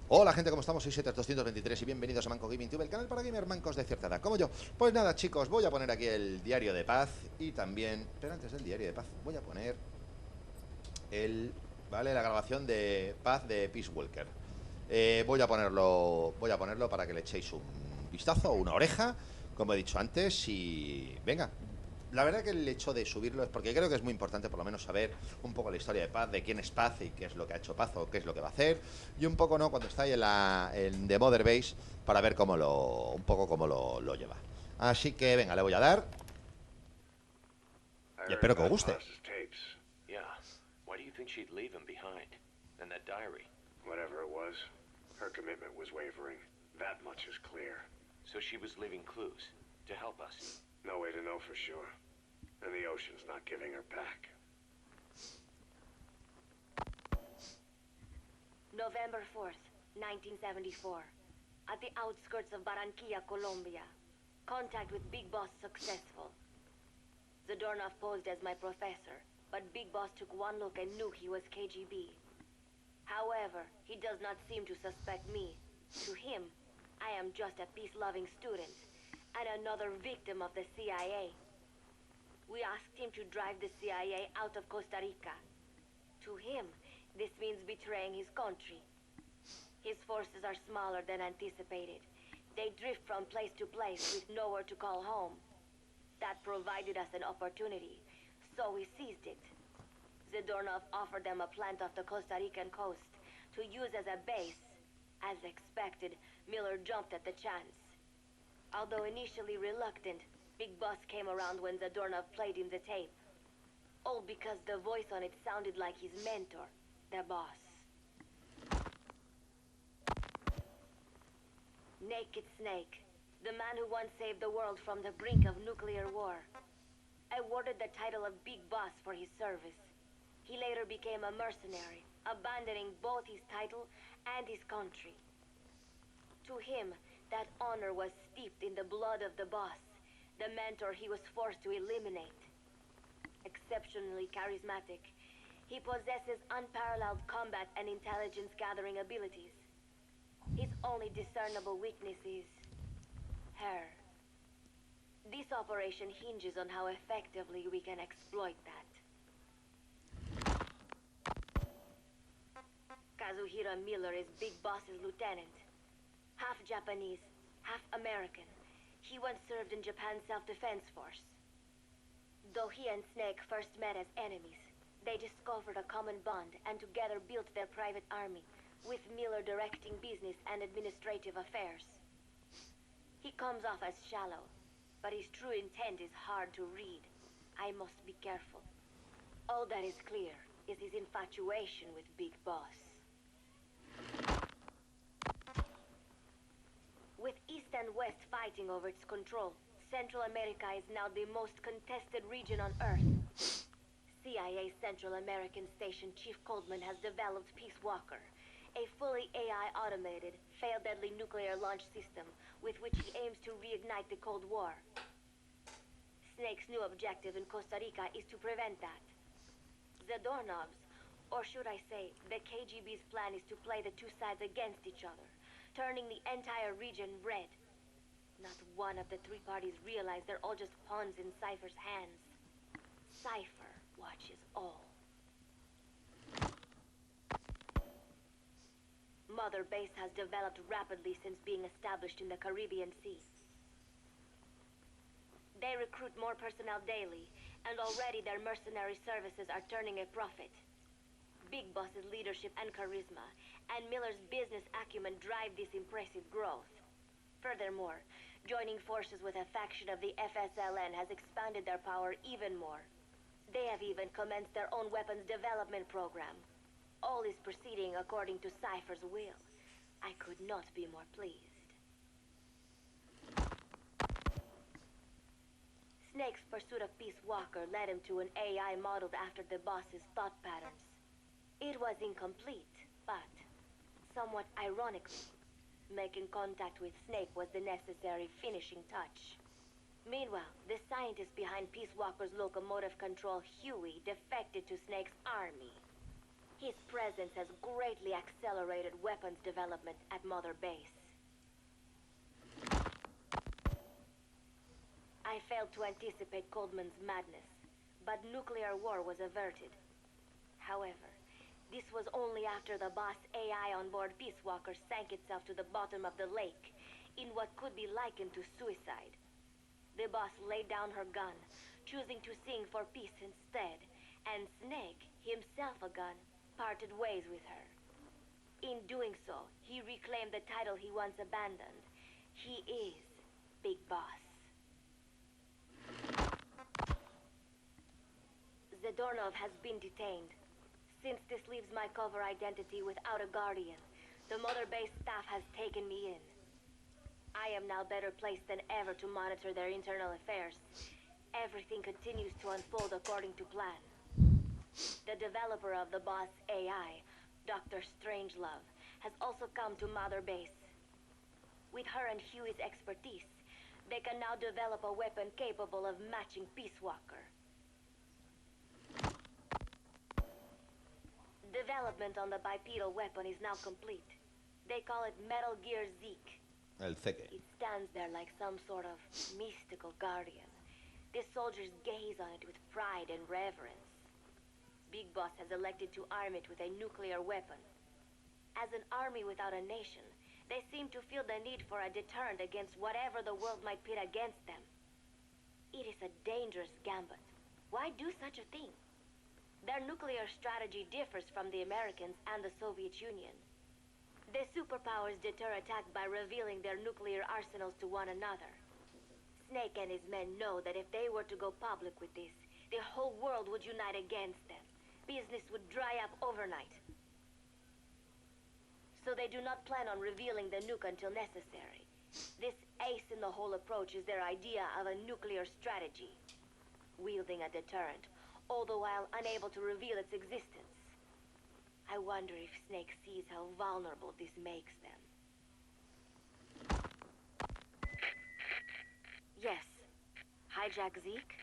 Hola gente, ¿cómo estamos? Soy Setas223 y bienvenidos a Manco Gaming Tube, el canal para gamer mancos de cierta edad, como yo. Pues nada chicos, voy a poner aquí el diario de paz y también... Pero antes del diario de paz voy a poner el... ¿Vale? La grabación de paz de Peace Walker. Voy a ponerlo para que le echéis un vistazo, una oreja, como he dicho antes, y venga. La verdad que el hecho de subirlo es porque creo que es muy importante por lo menos saber un poco la historia de Paz, de quién es Paz y qué es lo que ha hecho Paz o qué es lo que va a hacer. Y un poco, ¿no? Cuando está ahí en The Mother Base para ver un poco cómo lo lleva. Así que venga, le voy a dar I y heard espero que os about guste. Paz's tapes. Yeah. Why do you think she'd leave him behind? And that diary? Whatever it was, her commitment was wavering. That much is clear. So she was leaving clues to help us. No way to know for sure. And the ocean's not giving her back. November 4th, 1974. At the outskirts of Barranquilla, Colombia. Contact with Big Boss successful. Zadornov posed as my professor, but Big Boss took one look and knew he was KGB. However, he does not seem to suspect me. To him, I am just a peace-loving student, and another victim of the CIA. We asked him to drive the CIA out of Costa Rica. To him, this means betraying his country. His forces are smaller than anticipated. They drift from place to place with nowhere to call home. That provided us an opportunity, so we seized it. Zadornov offered them a plant off the Costa Rican coast to use as a base. As expected, Miller jumped at the chance. Although initially reluctant, Big Boss came around when Zadornov played him the tape. All because the voice on it sounded like his mentor, the boss. Naked Snake, the man who once saved the world from the brink of nuclear war. Awarded the title of Big Boss for his service. He later became a mercenary, abandoning both his title and his country. To him, that honor was steeped in the blood of the boss, the mentor he was forced to eliminate. Exceptionally charismatic, he possesses unparalleled combat and intelligence gathering abilities. His only discernible weakness is her. This operation hinges on how effectively we can exploit that. Kazuhiro Miller is Big Boss's lieutenant. Half Japanese, half American. He once served in Japan's self-defense force. Though he and Snake first met as enemies, they discovered a common bond and together built their private army, with Miller directing business and administrative affairs. He comes off as shallow, but his true intent is hard to read. I must be careful. All that is clear is his infatuation with Big Boss. With East and West fighting over its control, Central America is now the most contested region on Earth. CIA Central American Station Chief Coldman has developed Peace Walker, a fully AI automated, fail-deadly nuclear launch system with which he aims to reignite the Cold War. Snake's new objective in Costa Rica is to prevent that. Zadornov's, or should I say, the KGB's plan is to play the two sides against each other, turning the entire region red. Not one of the three parties realize they're all just pawns in Cypher's hands. Cypher watches all. Mother Base has developed rapidly since being established in the Caribbean Sea. They recruit more personnel daily, and already their mercenary services are turning a profit. Big Boss's leadership and charisma, and Miller's business acumen drive this impressive growth. Furthermore, joining forces with a faction of the FSLN has expanded their power even more. They have even commenced their own weapons development program. All is proceeding according to Cypher's will. I could not be more pleased. Snake's pursuit of Peace Walker led him to an AI modeled after the boss's thought patterns. It was incomplete, but somewhat ironically, making contact with Snake was the necessary finishing touch. Meanwhile, the scientist behind Peace Walker's locomotive control, Huey, defected to Snake's army. His presence presence has greatly accelerated weapons development at Mother Base. I failed to anticipate Coldman's madness, but nuclear war was averted. However, this was only after the boss AI on board Peace Walker sank itself to the bottom of the lake in what could be likened to suicide. The boss laid down her gun, choosing to sing for peace instead, and Snake, himself a gun, parted ways with her. In doing so, he reclaimed the title he once abandoned. He is Big Boss. Zadornov has been detained. Since this leaves my cover identity without a guardian, the Mother Base staff has taken me in. I am now better placed than ever to monitor their internal affairs. Everything continues to unfold according to plan. The developer of the boss AI, Dr. Strangelove, has also come to Mother Base. With her and Huey's expertise, they can now develop a weapon capable of matching Peace Walker. Development on the bipedal weapon is now complete. They call it Metal Gear Zeke. El ceque. It stands there like some sort of mystical guardian. The soldiers gaze on it with pride and reverence. Big Boss has elected to arm it with a nuclear weapon. As an army without a nation, they seem to feel the need for a deterrent against whatever the world might pit against them. It is a dangerous gambit. Why do such a thing? Their nuclear strategy differs from the Americans and the Soviet Union. The superpowers deter attack by revealing their nuclear arsenals to one another. Snake and his men know that if they were to go public with this, the whole world would unite against them. Business would dry up overnight. So they do not plan on revealing the nuke until necessary. This ace-in-the-hole approach is their idea of a nuclear strategy. Wielding a deterrent, all the while unable to reveal its existence. I wonder if Snake sees how vulnerable this makes them. Yes. Hijack Zeke?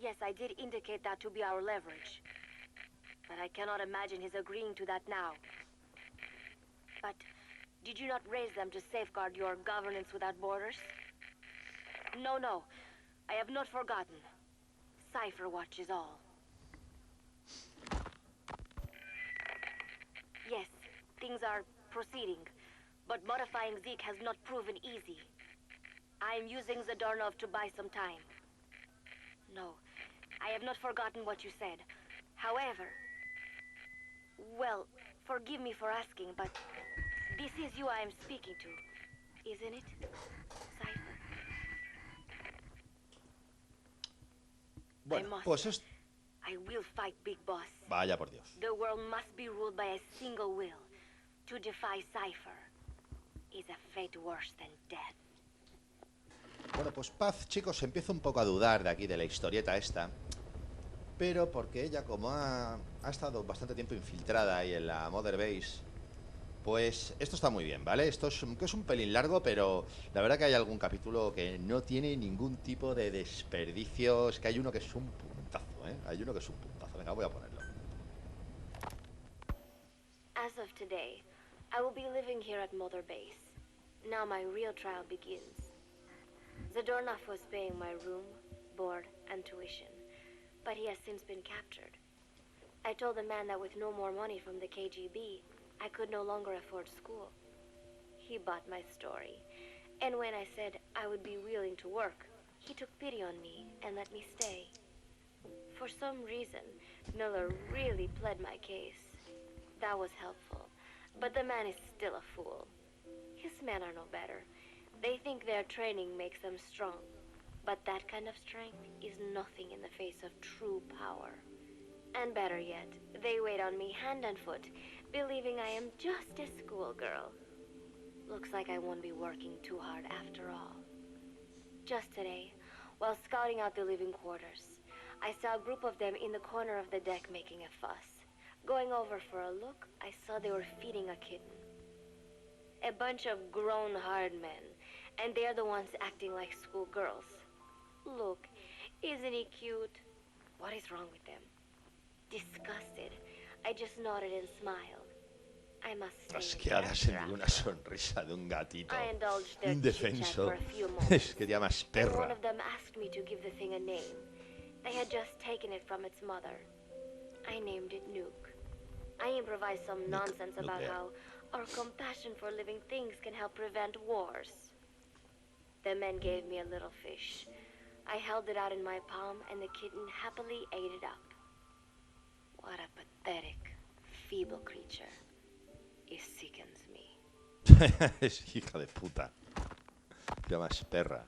Yes, I did indicate that to be our leverage. But I cannot imagine his agreeing to that now. But did you not raise them to safeguard your governance without borders? No, no. I have not forgotten. Cipher Watch is all. Yes, things are proceeding, but modifying Zeke has not proven easy. I am using Zadornov to buy some time. No, I have not forgotten what you said. However, well, forgive me for asking, but this is you I am speaking to, isn't it, Cipher? Bueno, pues es... I will fight Big Boss. Vaya por Dios. The world must be ruled by a single will. To defy Cipher is a fate worse than death. Bueno, pues Paz, chicos, empiezo un poco a dudar de aquí de la historieta esta. Pero porque ella, como ha estado bastante tiempo infiltrada ahí en la Mother Base, pues esto está muy bien, ¿vale? Esto es un pelín largo, pero la verdad que hay algún capítulo que no tiene ningún tipo de desperdicio. Es que hay uno que es un puntazo, ¿eh? Hay uno que es un puntazo. Venga, voy a ponerlo. As of today, I will be living here at Mother Base. Now my real trial begins. Zadornov was paying my room, board, and tuition, but he has since been captured. I told the man that with no more money from the KGB, I could no longer afford school. He bought my story, and when I said I would be willing to work, he took pity on me and let me stay. For some reason, Miller really pled my case. That was helpful, but the man is still a fool. His men are no better. They think their training makes them strong, but that kind of strength is nothing in the face of true power. And better yet, they wait on me hand and foot, believing I am just a schoolgirl. Looks like I won't be working too hard after all. Just today, while scouting out the living quarters, I saw a group of them in the corner of the deck making a fuss. Going over for a look, I saw they were feeding a kitten. A bunch of grown hard men, and they're the ones acting like schoolgirls. Look, isn't he cute? What is wrong with them? Disgusted, I just nodded and smiled. I must stay Es in que ahora se character le dio una after all. sonrisa de un gatito I indulged their chit-chat indefenso. for a few Es moments, que te llamas and perra. one of them asked me to give the thing a name. They had just taken it from its mother. I named it Nuke. I improvised some nonsense about Nuclear. how our compassion for living things can help prevent wars. The men gave me a little fish. I held it out in my palm, and the kitten happily ate it up. What a pathetic, feeble creature. It sickens me. Es hija de puta. Te llamas perra.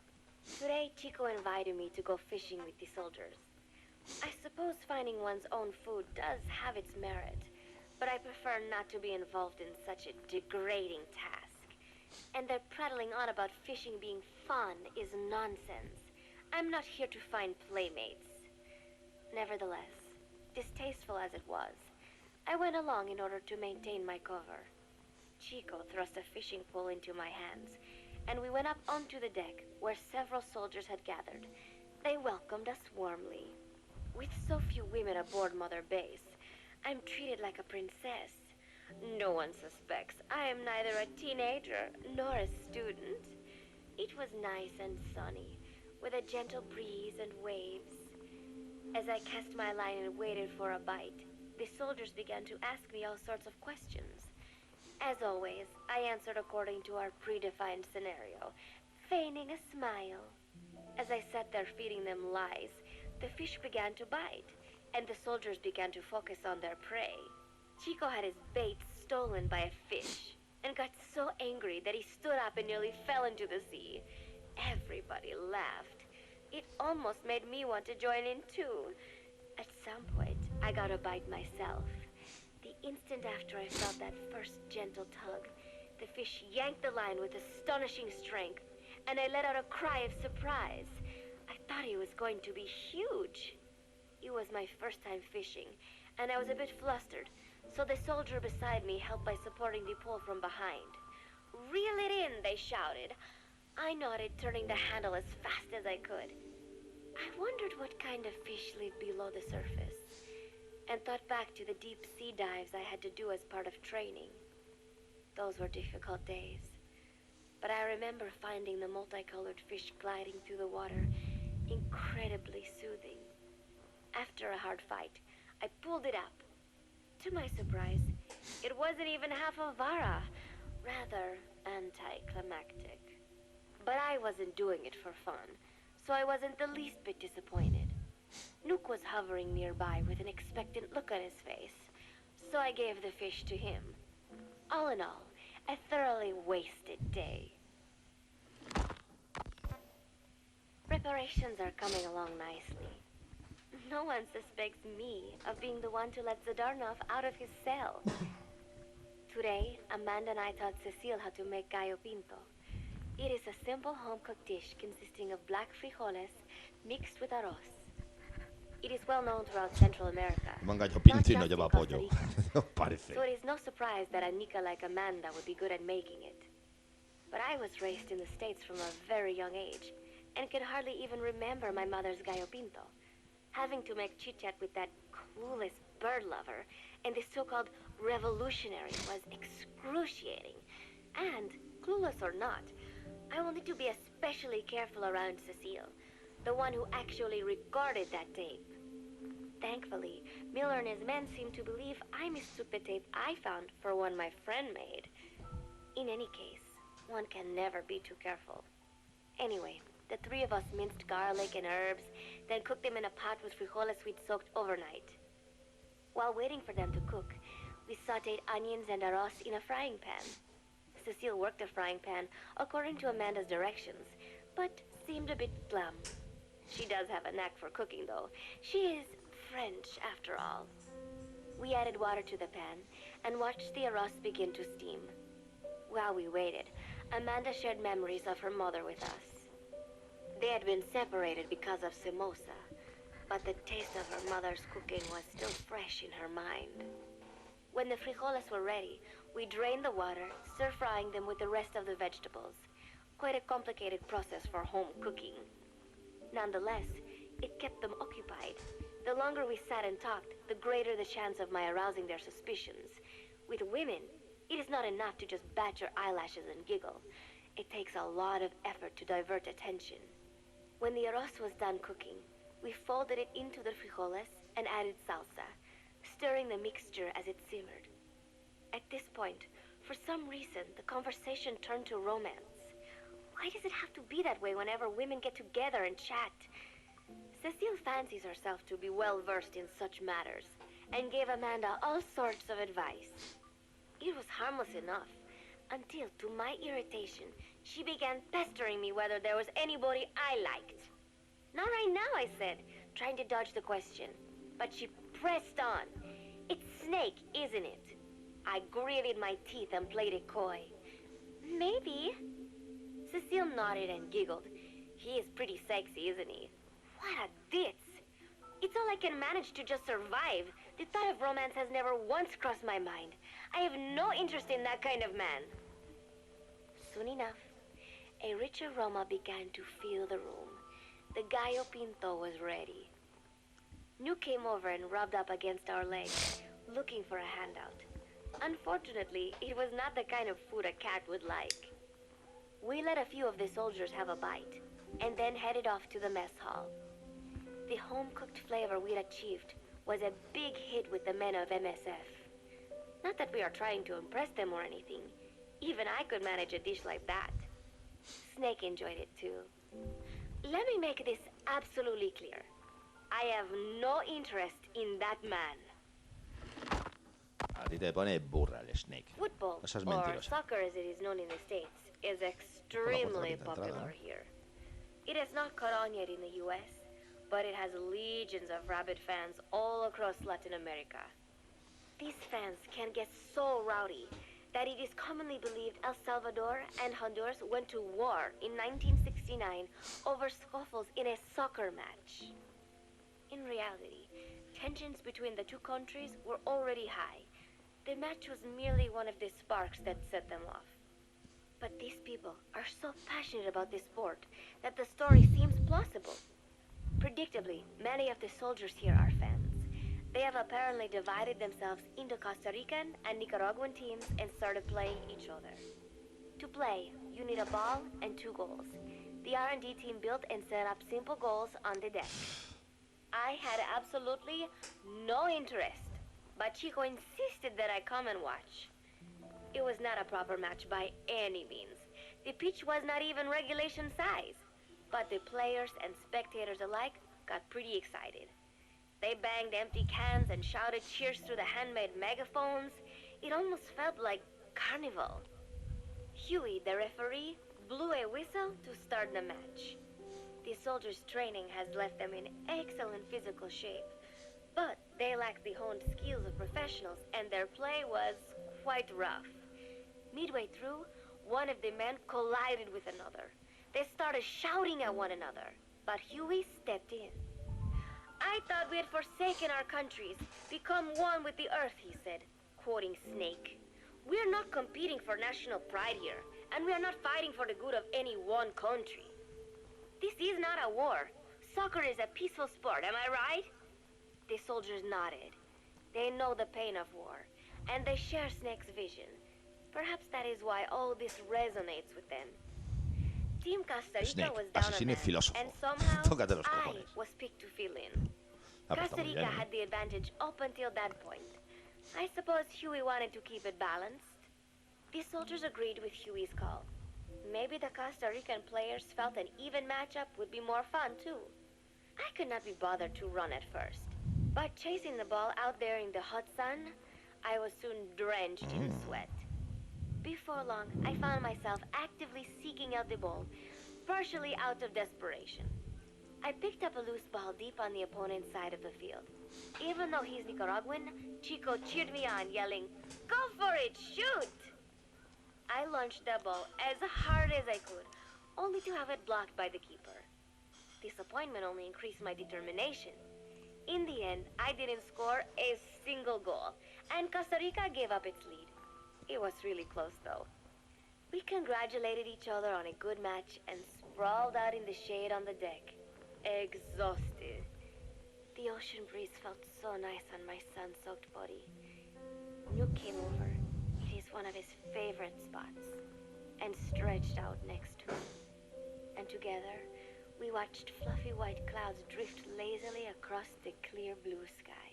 Today, Chico invited me to go fishing with the soldiers. I suppose finding one's own food does have its merit, but I prefer not to be involved in such a degrading task. And their prattling on about fishing being fun is nonsense. I'm not here to find playmates. Nevertheless, distasteful as it was, I went along in order to maintain my cover. Chico thrust a fishing pole into my hands, and we went up onto the deck where several soldiers had gathered. They welcomed us warmly. With so few women aboard Mother Base, I'm treated like a princess. No one suspects I am neither a teenager nor a student. It was nice and sunny, with a gentle breeze and waves. As I cast my line and waited for a bite, the soldiers began to ask me all sorts of questions. As always, I answered according to our predefined scenario, feigning a smile. As I sat there feeding them lies, the fish began to bite, and the soldiers began to focus on their prey. Chico had his bait stolen by a fish, and got so angry that he stood up and nearly fell into the sea. Everybody laughed. It almost made me want to join in too. At some point, I got a bite myself. The instant after I felt that first gentle tug, the fish yanked the line with astonishing strength, and I let out a cry of surprise. I thought he was going to be huge. It was my first time fishing, and I was a bit flustered, so the soldier beside me helped by supporting the pole from behind. "Reel it in," they shouted. I nodded, turning the handle as fast as I could. I wondered what kind of fish lived below the surface, and thought back to the deep sea dives I had to do as part of training. Those were difficult days, but I remember finding the multicolored fish gliding through the water incredibly soothing. After a hard fight, I pulled it up. To my surprise, it wasn't even half a vara, rather anticlimactic. But I wasn't doing it for fun, so I wasn't the least bit disappointed. Nook was hovering nearby with an expectant look on his face, so I gave the fish to him. All in all, a thoroughly wasted day. Preparations are coming along nicely. No one suspects me of being the one to let Zadornov out of his cell. Today, Amanda and I taught Cecile how to make gallo pinto. It is a simple home-cooked dish consisting of black frijoles mixed with arroz. It is well known throughout Central America, Un gallo not pinto y no just in lleva Costa pollo. Rica. ¿No os parece? So it is no surprise that Anika like Amanda would be good at making it. But I was raised in the States from a very young age, and could hardly even remember my mother's gallo pinto. Having to make chit-chat with that clueless bird lover and the so-called revolutionary was excruciating. And, clueless or not, I will need to be especially careful around Cecile, the one who actually recorded that tape. Thankfully, Miller and his men seem to believe I mistook the tape I found for one my friend made. In any case, one can never be too careful. Anyway, the three of us minced garlic and herbs, then cooked them in a pot with frijoles we'd soaked overnight. While waiting for them to cook, we sautéed onions and arroz in a frying pan. Cecile worked the frying pan according to Amanda's directions, but seemed a bit glum. She does have a knack for cooking, though. She is French, after all. We added water to the pan and watched the arroz begin to steam. While we waited, Amanda shared memories of her mother with us. They had been separated because of Simosa, but the taste of her mother's cooking was still fresh in her mind. When the frijoles were ready, we drained the water, stir-frying them with the rest of the vegetables. Quite a complicated process for home cooking. Nonetheless, it kept them occupied. The longer we sat and talked, the greater the chance of my arousing their suspicions. With women, it is not enough to just bat your eyelashes and giggle. It takes a lot of effort to divert attention. When the arroz was done cooking, we folded it into the frijoles and added salsa, stirring the mixture as it simmered. At this point, for some reason, the conversation turned to romance. Why does it have to be that way whenever women get together and chat? Cecile fancies herself to be well versed in such matters, and gave Amanda all sorts of advice. It was harmless enough, until, to my irritation, she began pestering me whether there was anybody I liked. Not right now, I said, trying to dodge the question. But she pressed on. It's Snake, isn't it? I gritted my teeth and played it coy. Maybe. Cecile nodded and giggled. He is pretty sexy, isn't he? What a ditz. It's all I can manage to just survive. The thought of romance has never once crossed my mind. I have no interest in that kind of man. Soon enough, a rich aroma began to fill the room. The gallo pinto was ready. New came over and rubbed up against our legs, looking for a handout. Unfortunately, it was not the kind of food a cat would like. We let a few of the soldiers have a bite, and then headed off to the mess hall. The home-cooked flavor we'd achieved was a big hit with the men of MSF. Not that we are trying to impress them or anything. Even I could manage a dish like that. Snake enjoyed it too. Let me make this absolutely clear. I have no interest in that man. A ti te pone burra el Snake. Football, Esa es or mentirosa. soccer as it is known in the States, is extremely popular here. It has not caught on yet in the US, but it has legions of rabid fans all across Latin America. These fans can get so rowdy that it is commonly believed El Salvador and Honduras went to war in 1969 over scuffles in a soccer match. In reality, tensions between the two countries were already high. The match was merely one of the sparks that set them off. But these people are so passionate about this sport that the story seems plausible. Predictably, many of the soldiers here are fans. They have apparently divided themselves into Costa Rican and Nicaraguan teams and started playing each other. To play, you need a ball and 2 goals. The R&D team built and set up simple goals on the deck. I had absolutely no interest, but Chico insisted that I come and watch. It was not a proper match by any means. The pitch was not even regulation size, but the players and spectators alike got pretty excited. They banged empty cans and shouted cheers through the handmade megaphones. It almost felt like carnival. Huey, the referee, blew a whistle to start the match. The soldiers' training has left them in excellent physical shape, but they lack the honed skills of professionals, and their play was quite rough. Midway through, one of the men collided with another. They started shouting at one another, but Huey stepped in. I thought we had forsaken our countries, become one with the earth, he said, quoting Snake. We are not competing for national pride here, and we are not fighting for the good of any one country. This is not a war. Soccer is a peaceful sport, am I right? The soldiers nodded. They know the pain of war, and they share Snake's vision. Perhaps that is why all this resonates with them. Team Costa Rica Snake, was down a asesino y man, filósofo. and somehow Tócate los I cojones. was picked to fill in. Ah, pues está Costa muy Rica bien, ¿eh? had the advantage up until that point. I suppose Huey wanted to keep it balanced. The soldiers agreed with Huey's call. Maybe the Costa Rican players felt an even matchup would be more fun, too. I could not be bothered to run at first, but chasing the ball out there in the hot sun, I was soon drenched in sweat. Before long, I found myself actively seeking out the ball, partially out of desperation. I picked up a loose ball deep on the opponent's side of the field. Even though he's Nicaraguan, Chico cheered me on, yelling, "Go for it, shoot!" I launched the ball as hard as I could, only to have it blocked by the keeper. Disappointment only increased my determination. In the end, I didn't score a single goal, and Costa Rica gave up its lead. It was really close, though. We congratulated each other on a good match and sprawled out in the shade on the deck, exhausted. The ocean breeze felt so nice on my sun-soaked body. Nuke came over. It is one of his favorite spots, and stretched out next to me. And together, we watched fluffy white clouds drift lazily across the clear blue sky.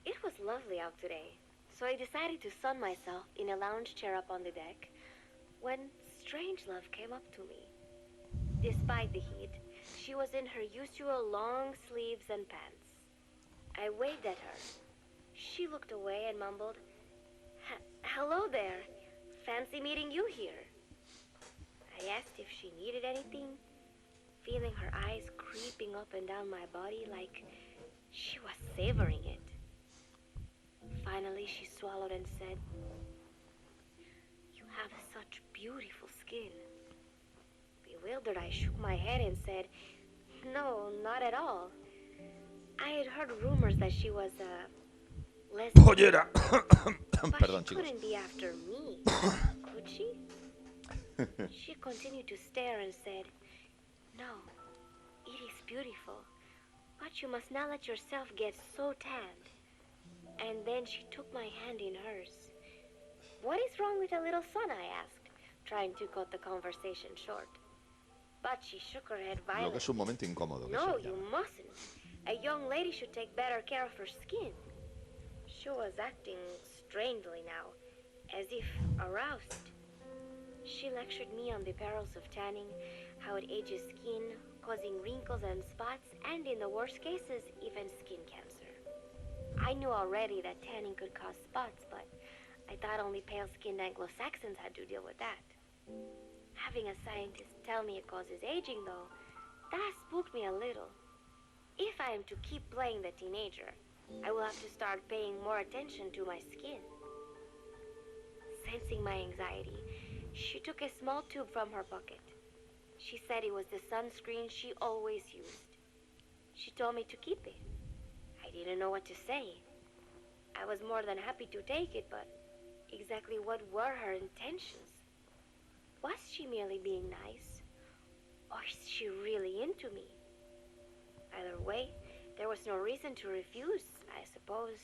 It was lovely out today, so I decided to sun myself in a lounge chair up on the deck when Strangelove came up to me. Despite the heat, she was in her usual long sleeves and pants. I waved at her. She looked away and mumbled, "Hello there. Fancy meeting you here." I asked if she needed anything, feeling her eyes creeping up and down my body like she was savoring it. Finally, she swallowed and said, "You have such beautiful skin." Bewildered, I shook my head and said, "No, not at all." I had heard rumors that she was a lesbian. Pollera. But Perdón, she chicos. couldn't be after me, could she? She continued to stare and said, "No, it is beautiful, but you must not let yourself get so tanned." And then she took my hand in hers. "What is wrong with a little sun?" I asked, trying to cut the conversation short. But she shook her head Lo que violently. es un momento incómodo. Que "No, se you llama. mustn't. A young lady should take better care of her skin." She was acting strangely now, as if aroused. She lectured me on the perils of tanning, how it ages skin, causing wrinkles and spots, and in the worst cases, even skin cancer. I knew already that tanning could cause spots, but I thought only pale-skinned Anglo-Saxons had to deal with that. Having a scientist tell me it causes aging, though, that spooked me a little. If I am to keep playing the teenager, I will have to start paying more attention to my skin. Sensing my anxiety, she took a small tube from her pocket. She said it was the sunscreen she always used. She told me to keep it. I didn't know what to say. I was more than happy to take it, but exactly what were her intentions? Was she merely being nice? Or is she really into me? Either way, there was no reason to refuse, I suppose.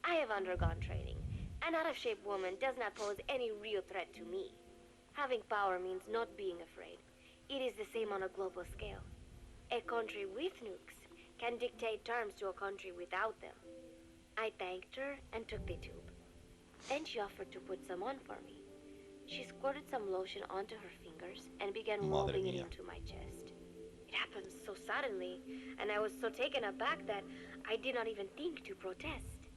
I have undergone training. An out-of-shape woman does not pose any real threat to me. Having power means not being afraid. It is the same on a global scale. A country with nukes can dictate terms to a country without them. I thanked her and took the tube. Then she offered to put some on for me. She squirted some lotion onto her fingers and began Madre rubbing it mía. into my chest. It happened so suddenly, and I was so taken aback that I did not even think to protest.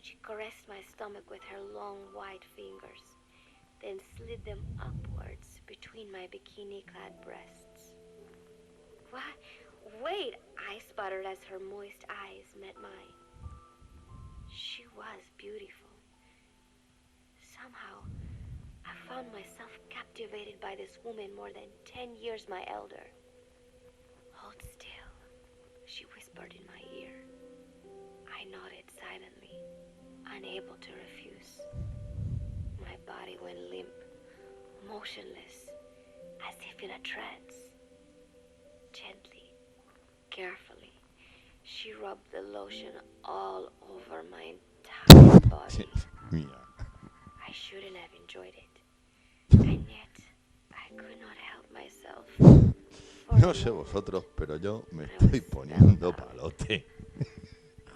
She caressed my stomach with her long white fingers, then slid them upwards between my bikini-clad breasts. "What? Wait," I sputtered as her moist eyes met mine. She was beautiful. Somehow, I found myself captivated by this woman more than 10 years my elder. "Hold still," she whispered in my ear. I nodded silently, unable to refuse. My body went limp, motionless, as if in a trance. Gently, carefully, she rubbed the lotion all over my entire body. Mía. I shouldn't have enjoyed it, and yet I could not help myself. For No a sé moment, vosotros, pero yo me I estoy was poniendo spellbound. palote.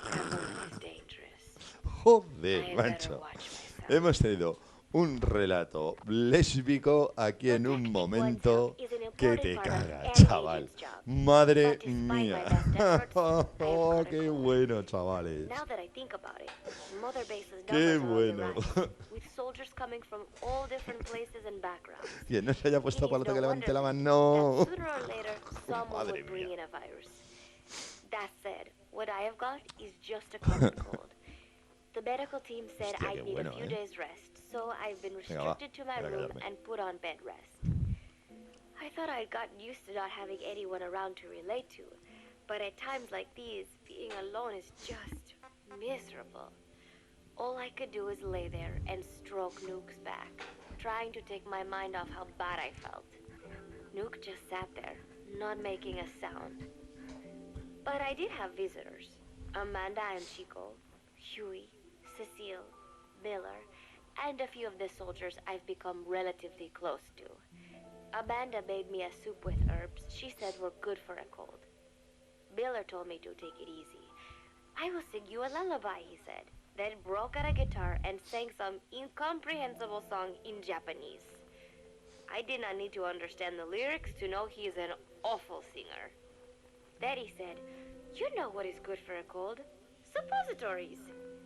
Gambling is dangerous. I Joder, had better macho. watch myself. Hemos tenido un relato lésbico aquí en un momento que te caga, chaval. Madre mía. Oh, qué bueno, chavales. Now that I think about it, Mother Base's Qué numbers are on the bueno. rise, with soldiers coming from all different places and backgrounds. Quien no se haya puesto It is palote no que levante la wonder mano. that sooner or later, someone Madre would bring mía. in a virus. That said, what I have got is just a common cold. The medical team said Hostia, I'd qué need bueno, a few ¿eh? days rest, so I've been Venga, va. restricted to my Voy a room callarme. and put on bed rest. I thought I'd gotten used to not having anyone around to relate to, but at times like these, being alone is just miserable. All I could do was lay there and stroke Nuke's back, trying to take my mind off how bad I felt. Nuke just sat there, not making a sound. But I did have visitors. Amanda and Chico, Huey, Cecile, Miller, and a few of the soldiers I've become relatively close to. Amanda made me a soup with herbs she said were good for a cold. Miller told me to take it easy. I will sing you a lullaby, he said, then broke out a guitar and sang some incomprehensible song in Japanese. I did not need to understand the lyrics to know he is an awful singer. Then he said, you know what is good for a cold? Suppositories.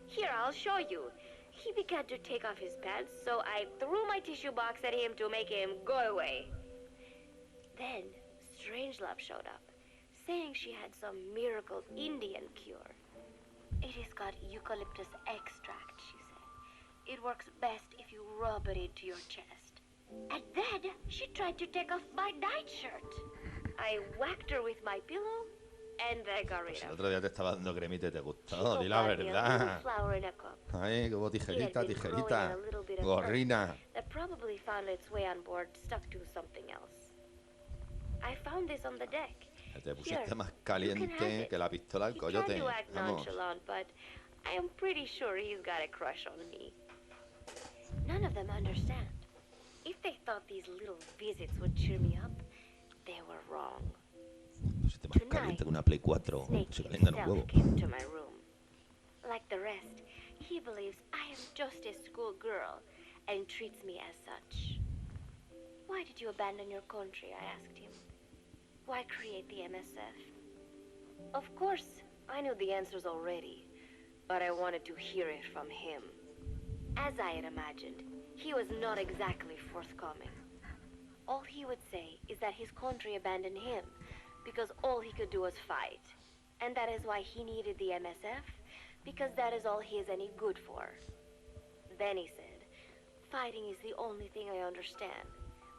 Here, I'll show you. He began to take off his pants, so I threw my tissue box at him to make him go away. Then, Strangelove showed up, saying she had some miracle Indian cure. It has got eucalyptus extract, she said. It works best if you rub it into your chest. And then she tried to take off my nightshirt. I whacked her with my pillow, and I got rid Pues el of otro día te estaba dando cremita y te her. gustó, She di la bought me a little verdad. flower in a cup. Ay, como It had tijerita, been growing tijerita. in a little bit of Gorrina. earth that probably found its way on board, stuck to something else. I found this on the deck. Te Here, pusiste más you can have caliente it. que la pistola del He tried coyote. to act Vamos. nonchalant, but I am pretty sure he's got a crush on me. None of them understand. If they thought these little visits would cheer me up, they were wrong. Pusiste más caliente que una Play 4. Snake Se calientan un himself huevo. came to my room. Like the rest, he believes I am just a schoolgirl and treats me as such. Why did you abandon your country? I asked him. Why create the MSF? Of course, I knew the answers already, but I wanted to hear it from him. As I had imagined, he was not exactly forthcoming. All he would say is that his country abandoned him because all he could do was fight. And that is why he needed the MSF, because that is all he is any good for. Then he said, fighting is the only thing I understand,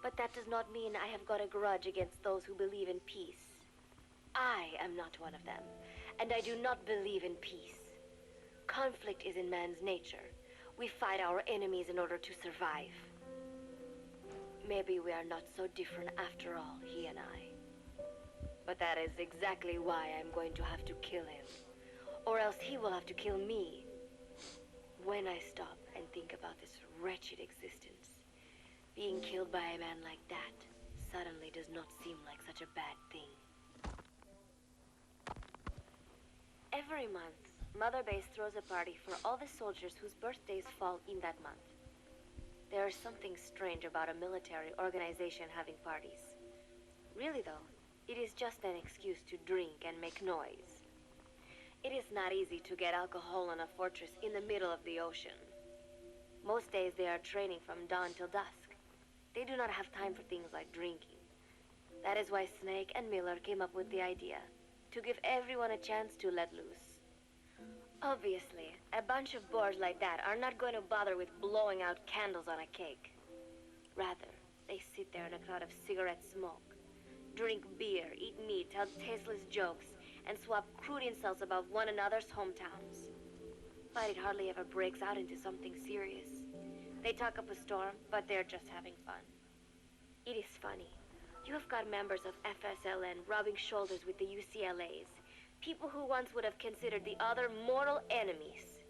but that does not mean I have got a grudge against those who believe in peace. I am not one of them, and I do not believe in peace. Conflict is in man's nature. We fight our enemies in order to survive. Maybe we are not so different after all, he and I. But that is exactly why I'm going to have to kill him. Or else he will have to kill me. When I stop and think about this wretched existence, being killed by a man like that suddenly does not seem like such a bad thing. Every month, Mother Base throws a party for all the soldiers whose birthdays fall in that month. There is something strange about a military organization having parties. Really though, it is just an excuse to drink and make noise. It is not easy to get alcohol in a fortress in the middle of the ocean. Most days they are training from dawn till dusk. They do not have time for things like drinking. That is why Snake and Miller came up with the idea, to give everyone a chance to let loose. Obviously, a bunch of boors like that are not going to bother with blowing out candles on a cake. Rather, they sit there in a cloud of cigarette smoke, drink beer, eat meat, tell tasteless jokes, and swap crude insults about one another's hometowns. But it hardly ever breaks out into something serious. They talk up a storm, but they're just having fun. It is funny. You have got members of FSLN rubbing shoulders with the UCLAs, people who once would have considered the other mortal enemies.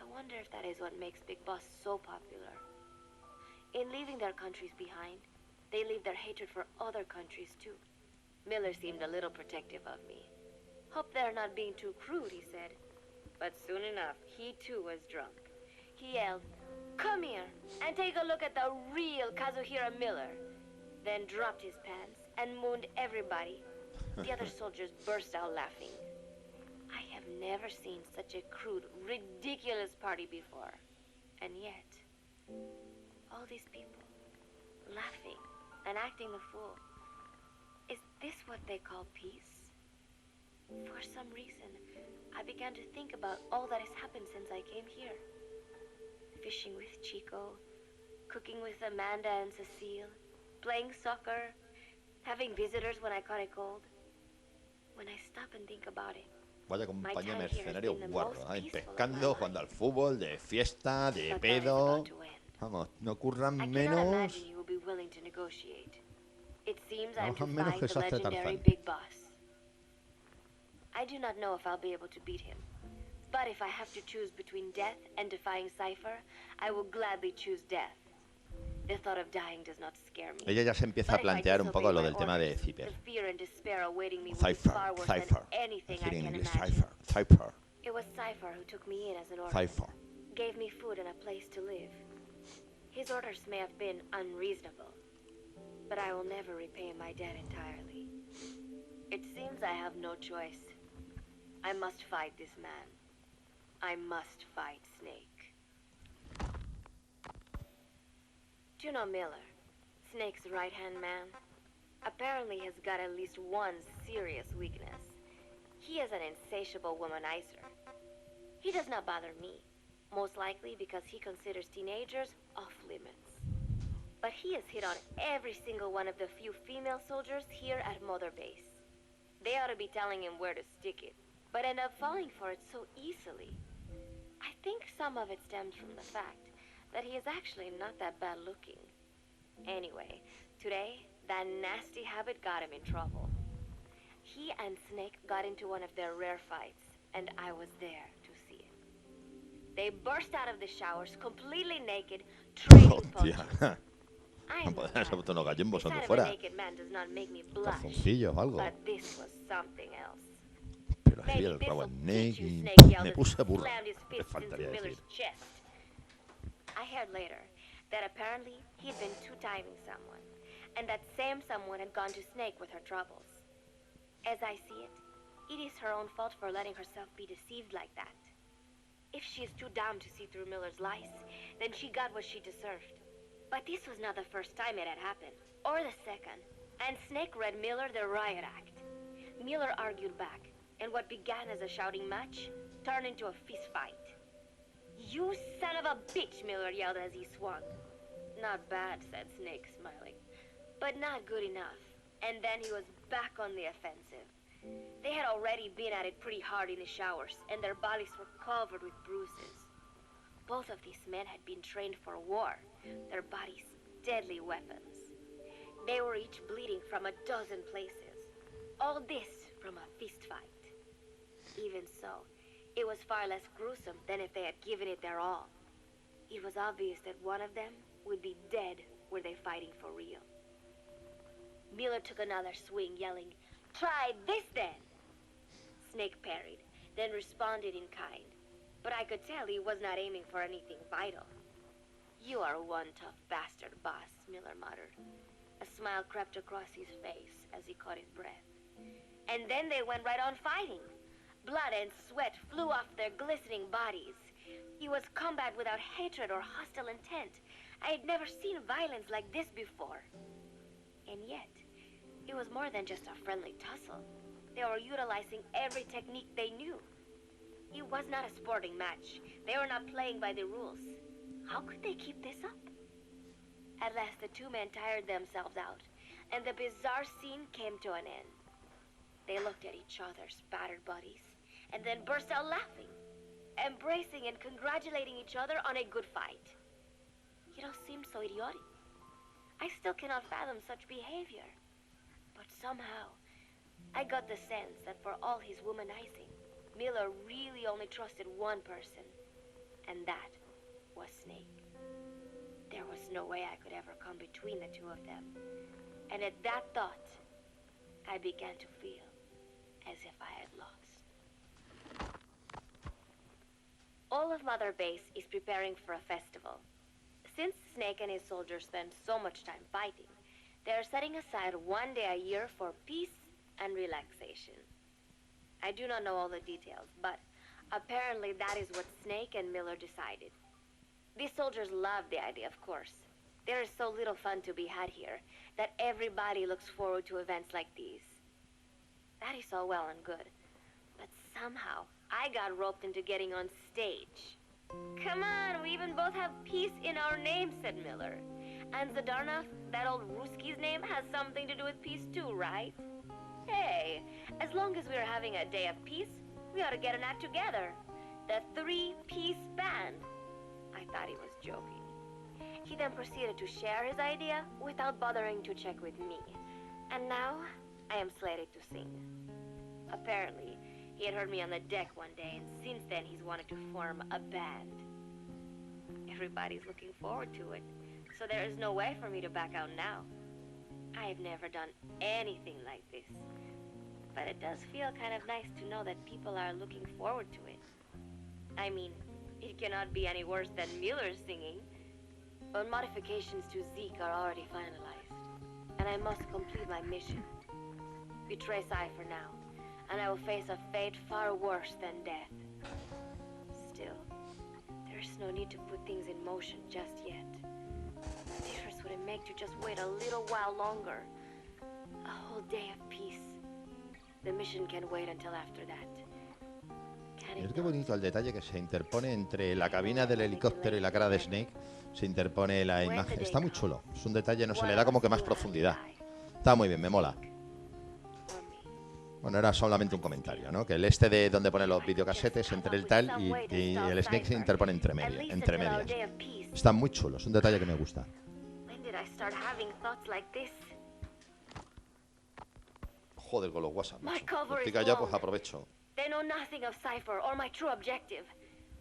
I wonder if that is what makes Big Boss so popular. In leaving their countries behind, they leave their hatred for other countries too. Miller seemed a little protective of me. Hope they're not being too crude, he said. But soon enough, he too was drunk. He yelled, "Come here and take a look at the real Kazuhira Miller." Then dropped his pants and mooned everybody. The other soldiers burst out laughing. I have never seen such a crude, ridiculous party before. And yet, all these people, laughing and acting the fool. Is this what they call peace? For some reason, I began to think about all that has happened since I came here. Fishing with Chico, cooking with Amanda and Cecile, playing soccer, having visitors when I caught a cold. When I stop and think about it, Vaya compañía time here has mercenario been the guarro, most ¿eh? peaceful of Pescando, my jugando al life. fútbol, de fiesta, de but that is pedo. about to end. Vamos, no curran I cannot menos. imagine you will be willing to negotiate. It seems I'm to Trabajan menos que fight the esas de legendary Tarzán. Big Boss. I do not know if I'll be able to beat him. But if I have to choose between death and defying Cypher, I will gladly choose death. The thought of dying does not scare me. Ella ya se empieza a But if I plantear un poco disobey lo my del tema de orders, Zipper. the fear and despair awaiting me will be Cypher, far worse Cypher. than anything I Decir en can inglés imagine. Cypher. It was Cypher who took me in as an orphan, Cypher. gave me food and a place to live. His orders may have been unreasonable, but I will never repay my debt entirely. It seems I have no choice. I must fight this man. I must fight Snake. Do you know Miller, Snake's right-hand man? Apparently has got at least one serious weakness. He is an insatiable womanizer. He does not bother me, most likely because he considers teenagers off limits. But he has hit on every single one of the few female soldiers here at Mother Base. They ought to be telling him where to stick it, but end up falling for it so easily. I think some of it stems from the fact that he is actually not that bad looking. Anyway, today, that nasty habit got him in trouble. He and Snake got into one of their rare fights, and I was there to see it. They burst out of the showers, completely naked, trading punches. Hostia. I No know podían ser that. unos gallimbos The donde sight of a fuera. naked man does not make me blush, Calzoncillos o algo. but this was something else. Pero así Maybe el rabo this'll en teach you, y Snake yelled me as puse he burro. slammed his Me fist into faltaría Miller's decir. chest. I heard later that apparently he'd been two-timing someone, and that same someone had gone to Snake with her troubles. As I see it, it is her own fault for letting herself be deceived like that. If she is too dumb to see through Miller's lies, then she got what she deserved. But this was not the first time it had happened, or the second, and Snake read Miller the riot act. Miller argued back, and what began as a shouting match turned into a fist fight. "You son of a bitch," Miller yelled as he swung. "Not bad," said Snake, smiling, "but not good enough." And then he was back on the offensive. They had already been at it pretty hard in the showers, and their bodies were covered with bruises. Both of these men had been trained for war, their bodies deadly weapons. They were each bleeding from a dozen places. All this from a fist fight. Even so, it was far less gruesome than if they had given it their all. It was obvious that one of them would be dead were they fighting for real. Miller took another swing, yelling, "Try this then!" Snake parried, then responded in kind. But I could tell he was not aiming for anything vital. "You are one tough bastard, boss," Miller muttered. A smile crept across his face as he caught his breath. And then they went right on fighting. Blood and sweat flew off their glistening bodies. It was combat without hatred or hostile intent. I had never seen violence like this before. And yet, it was more than just a friendly tussle. They were utilizing every technique they knew. It was not a sporting match. They were not playing by the rules. How could they keep this up? At last, the two men tired themselves out, and the bizarre scene came to an end. They looked at each other's battered bodies, and then burst out laughing, embracing and congratulating each other on a good fight. It all seemed so idiotic. I still cannot fathom such behavior. But somehow, I got the sense that for all his womanizing, Miller really only trusted one person, and that was Snake. There was no way I could ever come between the two of them. And at that thought, I began to feel as if I had lost. All of Mother Base is preparing for a festival. Since Snake and his soldiers spend so much time fighting, they are setting aside one day a year for peace and relaxation. I do not know all the details, but apparently that is what Snake and Miller decided. These soldiers love the idea, of course. There is so little fun to be had here that everybody looks forward to events like these. That is all well and good, but somehow I got roped into getting on stage. "Come on, we even both have peace in our name," said Miller. "And Zadarnov, that old Ruski's name, has something to do with peace too, right? Hey, as long as we're having a day of peace, we ought to get an act together. The Three-Piece Band." I thought he was joking. He then proceeded to share his idea without bothering to check with me, And now, I am slated to sing. Apparently, he had heard me on the deck one day, and since then he's wanted to form a band. Everybody's looking forward to it, so there is no way for me to back out now. I have never done anything like this, but it does feel kind of nice to know that people are looking forward to it. I mean, it cannot be any worse than Miller's singing, but modifications to Zeke are already finalized, and I must complete my mission. Betray Cypher now, and I will face a fate far worse than death. Still, there's no need to put things in motion just yet. What difference would it make to just wait a little while longer? A whole day of peace. The mission can wait until after that. Can it Mira qué not? bonito el detalle que se interpone entre la cabina del helicóptero y la cara de Snake. Se interpone la imagen. Está muy chulo. Es un detalle, no se le da como que más profundidad. Está muy bien, me mola. Bueno, era solamente un comentario, ¿no? Que el este de donde pone los videocasetes entre el tal y el Snake se interpone entre medias. Está muy chulo, es un detalle que me gusta. When did I start having thoughts like this? Joder, con los WhatsApp. My macho. cover Lo is explica ya, pues long. aprovecho. They know nothing of Cypher or my true objective,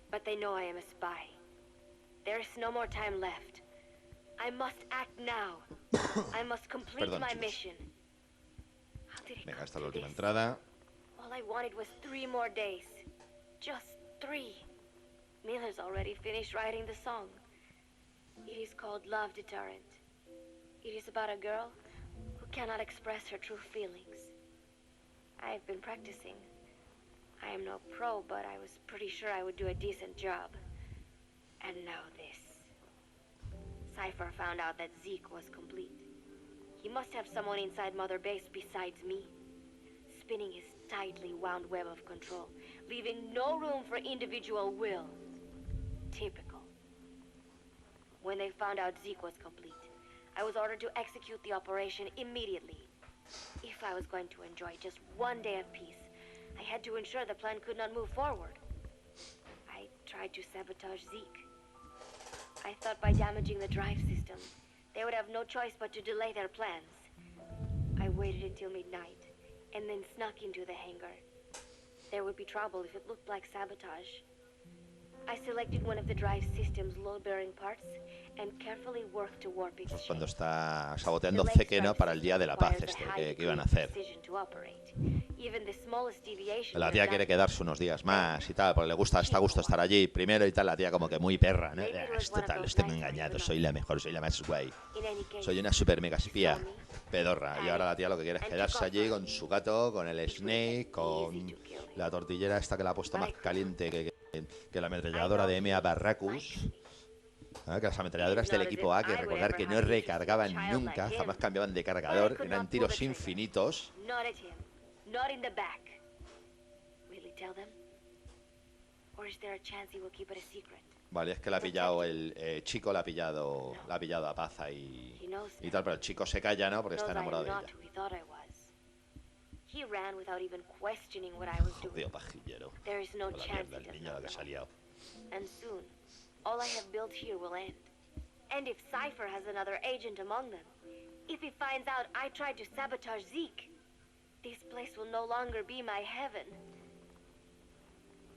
but they know I am a spy. There is no more time left. I must act now. I must complete Perdón, my chicos. mission. How did it Venga, come esta es la to última this? entrada. All I wanted was 3 more days. Just 3. Miller's already finished writing the song. It is called Love Deterrent. It is about a girl who cannot express her true feelings. I have been practicing. I am no pro, but I was pretty sure I would do a decent job. And now this. Cypher found out that Zeke was complete. He must have someone inside Mother Base besides me, spinning his tightly wound web of control, leaving no room for individual will. Typical. When they found out Zeke was complete, I was ordered to execute the operation immediately. If I was going to enjoy just one day of peace, I had to ensure the plan could not move forward. I tried to sabotage Zeke. I thought by damaging the drive system, they would have no choice but to delay their plans. I waited until midnight, and then snuck into the hangar. There would be trouble if it looked like sabotage. I selected one of the drive system's load-bearing parts and carefully worked to warp its Pues shape. cuando está saboteando The Zeke, late ¿no? Para el día de la paz requires este a high que iban a degree of hacer. precision to operate. Even the smallest deviation La would tía have quiere damaged quedarse unos días más y tal, porque le gusta, está a gusto estar allí primero y tal. La tía como que muy perra, ¿no? Esto tal, estoy muy engañado, soy la mejor, soy la más guay. In any case, Soy una super mega espía pedorra. Y ahora la tía lo que quiere es quedarse allí con su gato, con el Snake, con la tortillera esta que la ha puesto más caliente que la ametralladora de M.A. Barracus. Que las ametralladoras del equipo A, que recordar que no recargaban nunca, jamás cambiaban de cargador, eran tiros infinitos. not at him, not in the back. Really tell them? Or is there a chance he will keep it a secret? Vale, es que la ha pillado el chico, la ha pillado a Paza y tal, pero el chico se calla, ¿no? Porque está Knows I enamorado am de not ella. who he thought I was. He ran without even questioning what I was doing. Jodido pajillero. There is no Con la chance mierda, he el does niño not la que se ha know. liado. And soon, all I have built here will end. And if Cypher has another agent among them, if he finds out I tried to sabotage Zeke, this place will no longer be my heaven.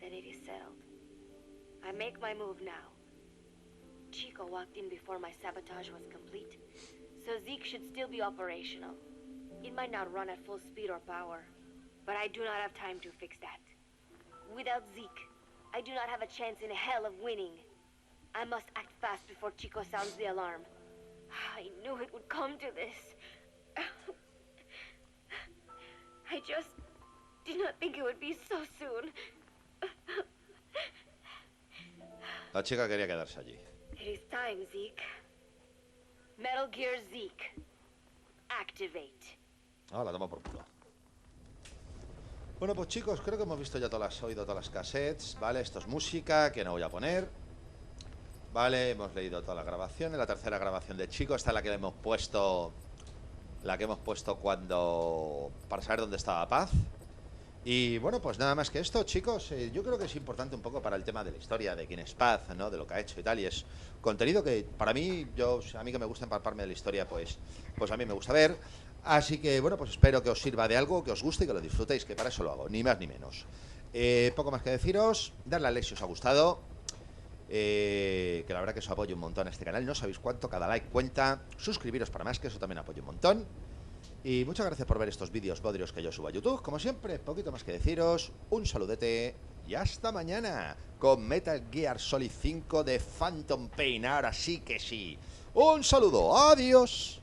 Then it is settled. I make my move now. Chico walked in before my sabotage was complete, so Zeke should still be operational. It might not run at full speed or power, but I do not have time to fix that. Without Zeke, I do not have a chance in hell of winning. I must act fast before Chico sounds the alarm. I knew it would come to this. I just did not think it would be so soon. La chica quería quedarse allí. It is time, Zeke. Metal Gear Zeke. Activate. Ah, la toma por culo. Bueno, pues chicos, creo que hemos visto ya oído todas las cassettes, ¿vale? Esto es música que no voy a poner. Vale, hemos leído toda la grabación. La tercera grabación de Chico, esta es la que le hemos puesto. La que hemos puesto cuando. Para saber dónde estaba Paz. Y bueno, pues nada más que esto, chicos. Yo creo que es importante un poco para el tema de la historia, de quién es Paz, ¿no? De lo que ha hecho y tal. Y es contenido que para mí, a mí que me gusta empaparme de la historia, pues a mí me gusta ver. Así que, bueno, pues espero que os sirva de algo, que os guste y que lo disfrutéis, que para eso lo hago, ni más ni menos. Poco más que deciros, darle a like si os ha gustado, que la verdad que os apoyo un montón a este canal, no sabéis cuánto, cada like cuenta, suscribiros para más, que eso también apoyo un montón. Y muchas gracias por ver estos vídeos bodrios que yo subo a YouTube. Como siempre, poquito más que deciros, un saludete y hasta mañana con Metal Gear Solid 5 de Phantom Pain. Ahora sí que sí. Un saludo, adiós.